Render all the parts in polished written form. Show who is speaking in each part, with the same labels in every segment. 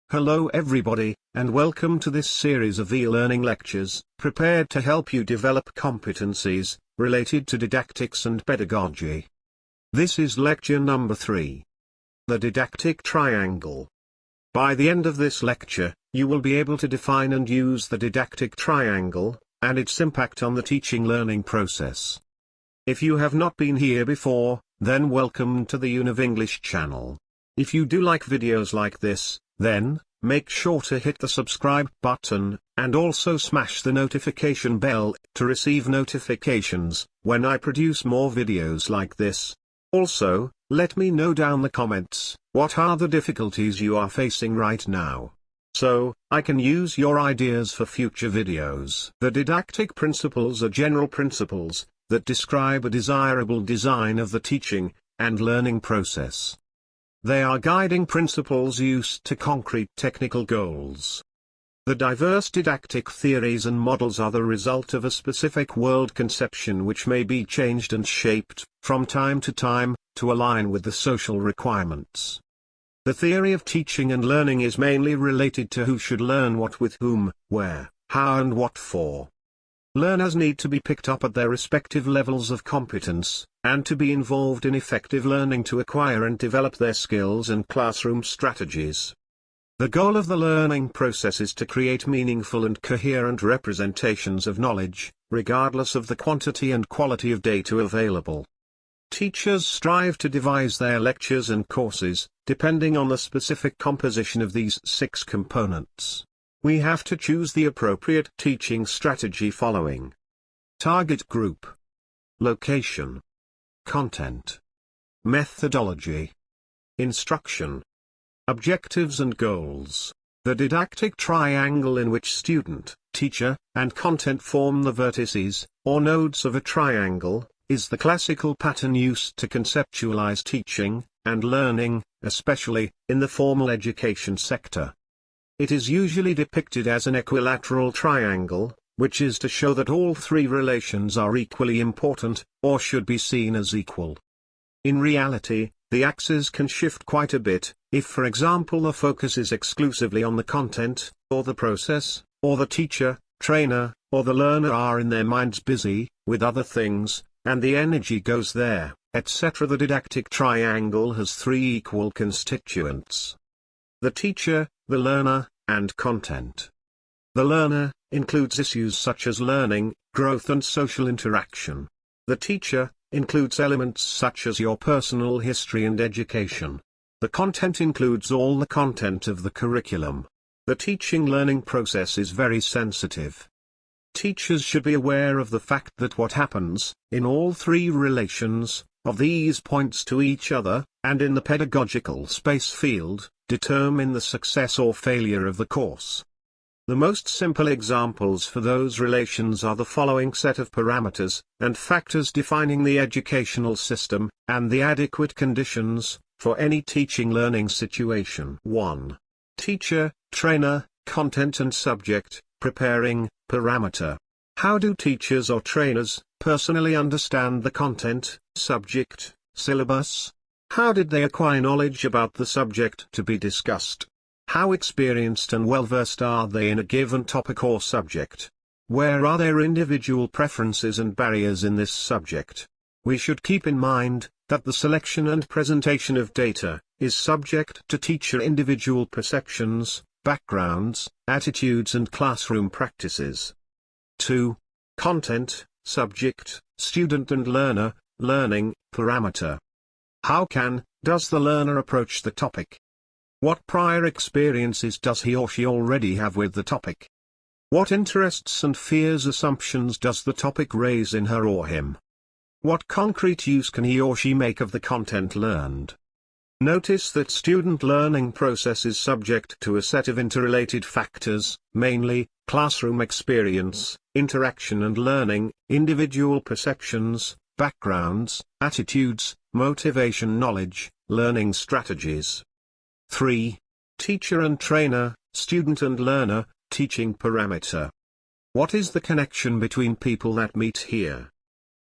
Speaker 1: Hello everybody, and welcome to this series of e-learning lectures, prepared to help you develop competencies related to didactics and pedagogy. This is lecture number 3. The Didactic Triangle. By the end of this lecture, you will be able to define and use the didactic triangle, and its impact on the teaching-learning process. If you have not been here before, then welcome to the UNIV-ENGLISH channel. If you do like videos like this, then, make sure to hit the subscribe button, and also smash the notification bell, to receive notifications, when I produce more videos like this. Also, let me know down the comments, what are the difficulties you are facing right now, so I can use your ideas for future videos. The didactic principles are general principles, that describe a desirable design of the teaching and learning process. They are guiding principles used to concrete technical goals. The diverse didactic theories and models are the result of a specific world conception which may be changed and shaped, from time to align with the social requirements. The theory of teaching and learning is mainly related to who should learn what with whom, where, how and what for. Learners need to be picked up at their respective levels of competence, and to be involved in effective learning to acquire and develop their skills and classroom strategies. The goal of the learning process is to create meaningful and coherent representations of knowledge, regardless of the quantity and quality of data available. Teachers strive to devise their lectures and courses, depending on the specific composition of these 6 components. We have to choose the appropriate teaching strategy following: target group, location, content, methodology, instruction, objectives and goals. The didactic triangle in which student, teacher, and content form the vertices, or nodes of a triangle, is the classical pattern used to conceptualize teaching and learning, especially in the formal education sector. It is usually depicted as an equilateral triangle, which is to show that all 3 relations are equally important, or should be seen as equal. In reality, the axes can shift quite a bit, if for example the focus is exclusively on the content, or the process, or the teacher, trainer, or the learner are in their minds busy with other things, and the energy goes there, etc. The didactic triangle has 3 equal constituents: the teacher, the learner, and content. The learner includes issues such as learning, growth and social interaction. The teacher includes elements such as your personal history and education. The content includes all the content of the curriculum. The teaching-learning process is very sensitive. Teachers should be aware of the fact that what happens, in all 3 relations, of these points to each other, and in the pedagogical space field, determine the success or failure of the course. The most simple examples for those relations are the following set of parameters and factors defining the educational system, and the adequate conditions for any teaching-learning situation. 1. Teacher, trainer, content and subject, preparing, parameter. How do teachers or trainers personally understand the content, subject, syllabus? How did they acquire knowledge about the subject to be discussed? How experienced and well-versed are they in a given topic or subject? Where are their individual preferences and barriers in this subject? We should keep in mind that the selection and presentation of data is subject to teacher individual perceptions, backgrounds, attitudes and classroom practices. 2. Content, subject, student and learner, learning, parameter. How does the learner approach the topic? What prior experiences does he or she already have with the topic? What interests and fears assumptions does the topic raise in her or him? What concrete use can he or she make of the content learned? Notice that student learning process is subject to a set of interrelated factors, mainly, classroom experience, interaction and learning, individual perceptions, backgrounds, attitudes, motivation, knowledge, learning strategies. 3. Teacher and trainer, student and learner, teaching parameter. What is the connection between people that meet here?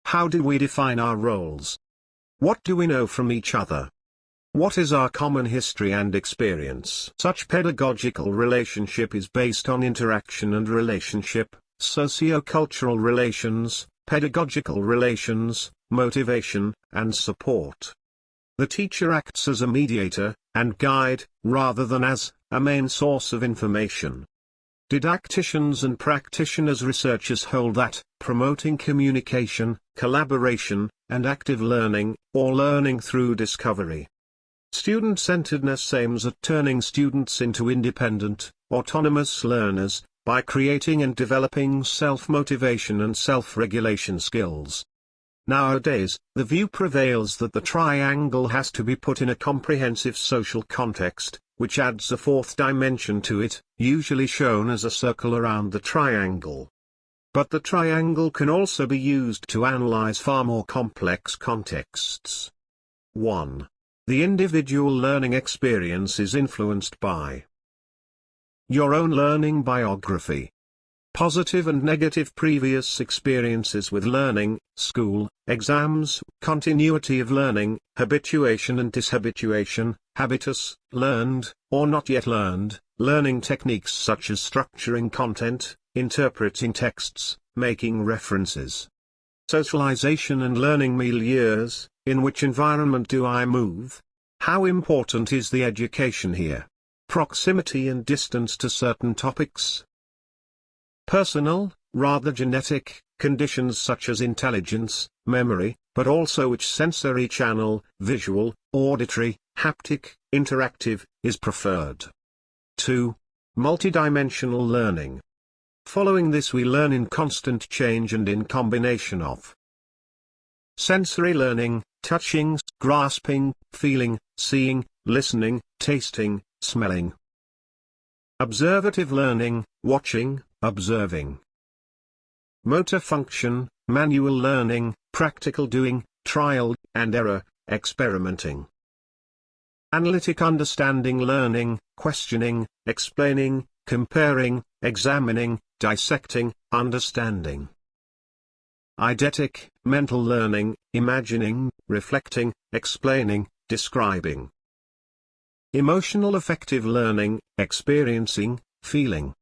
Speaker 1: How do we define our roles? What do we know from each other? What is our common history and experience? Such pedagogical relationship is based on interaction and relationship, socio-cultural relations, pedagogical relations, motivation, and support. The teacher acts as a mediator and guide, rather than as a main source of information. Didacticians and practitioners researchers hold that promoting communication, collaboration, and active learning, or learning through discovery. Student-centeredness aims at turning students into independent, autonomous learners, by creating and developing self-motivation and self-regulation skills. Nowadays, the view prevails that the triangle has to be put in a comprehensive social context, which adds a fourth dimension to it, usually shown as a circle around the triangle. But the triangle can also be used to analyze far more complex contexts. 1. The individual learning experience is influenced by your own learning biography. Positive and negative previous experiences with learning, school, exams, continuity of learning, habituation and dishabituation, habitus, learned, or not yet learned, learning techniques such as structuring content, interpreting texts, making references. Socialization and learning milieus, in which environment do I move? How important is the education here? Proximity and distance to certain topics. Personal, rather genetic, conditions such as intelligence, memory, but also which sensory channel, visual, auditory, haptic, interactive, is preferred. 2. Multidimensional learning. Following this we learn in constant change and in combination of sensory learning, touching, grasping, feeling, seeing, listening, tasting, smelling. Observative learning, watching, observing. Motor function, manual learning, practical doing, trial and error, experimenting. Analytic understanding learning, questioning, explaining, comparing, examining, dissecting, understanding. Eidetic, mental learning, imagining, reflecting, explaining, describing. Emotional affective learning, experiencing, feeling.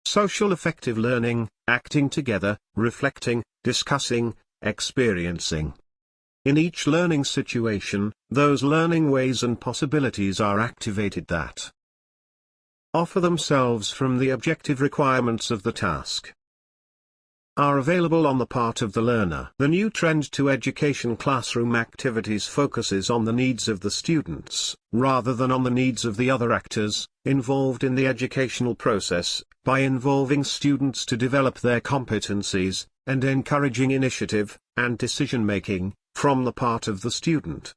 Speaker 1: Social affective learning, acting together, reflecting, discussing, experiencing. In each learning situation, those learning ways and possibilities are activated that offer themselves from the objective requirements of the task, are available on the part of the learner. The new trend to education classroom activities focuses on the needs of the students, rather than on the needs of the other actors involved in the educational process, by involving students to develop their competencies, and encouraging initiative and decision-making from the part of the student.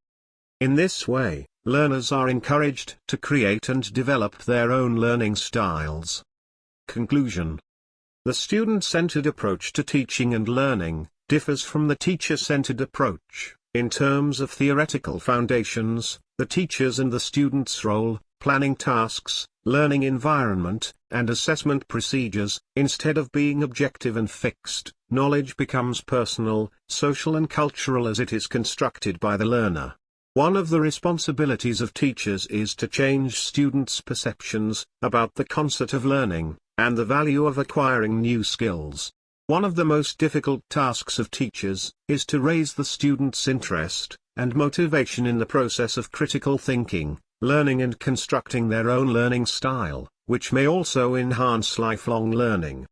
Speaker 1: In this way, learners are encouraged to create and develop their own learning styles. Conclusion. The student-centered approach to teaching and learning differs from the teacher-centered approach in terms of theoretical foundations, the teacher's and the student's role, planning tasks, learning environment, and assessment procedures. Instead of being objective and fixed, knowledge becomes personal, social and cultural as it is constructed by the learner. One of the responsibilities of teachers is to change students' perceptions about the concept of learning, and the value of acquiring new skills. One of the most difficult tasks of teachers is to raise the students' interest and motivation in the process of critical thinking, learning and constructing their own learning style, which may also enhance lifelong learning.